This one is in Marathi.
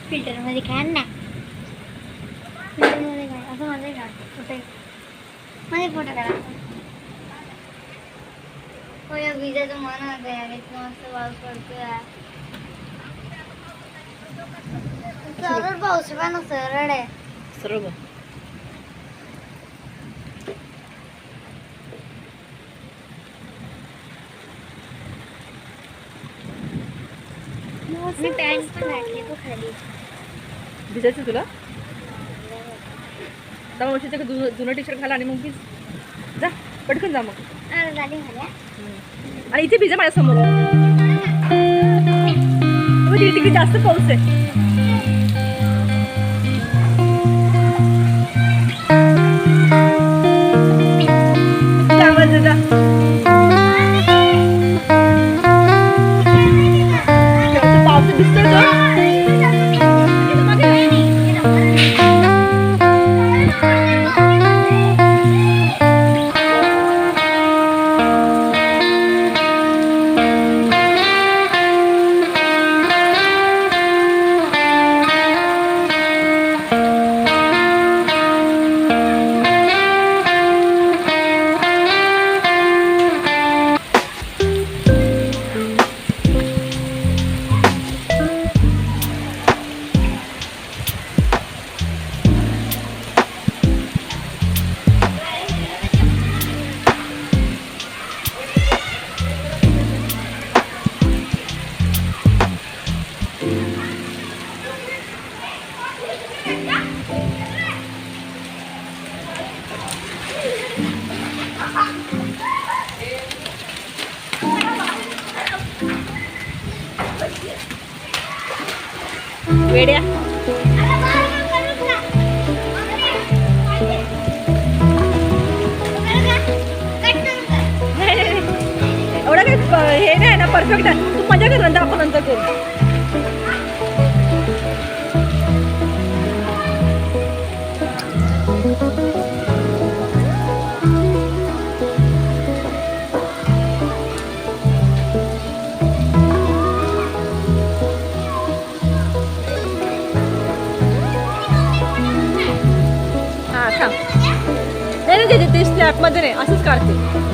फिल्टर मध्ये काढ ना. फिल्टर मध्ये काढ. असं मध्ये काढ. फोटो मध्ये फोटो काढा. हो या विजाचं मन होतं यार. इतकं मस्त पाऊस पडतोय यार. सरळ पाऊस पण सरळ आहे. सरळ बघ. मी पॅन्ट पण घातली तो खाली. भिजायचं तुला? जा मावशीचं जुनं टी शर्ट घाला आणि मग भिज. जा पटकन जा मग. झाली झाल्या. आणि इथे भिजा माझ्यासमोर. तिकडे जास्त पाऊस आहे. आवाज जा. पाऊस दिसतोय तो. वेड्या एवढं काय हे नाही ना परफेक्ट आहे. तू मजा कर नंतर आपण नंतर करू. नाही ते स्लॅब मध्ये नाही असंच काढते.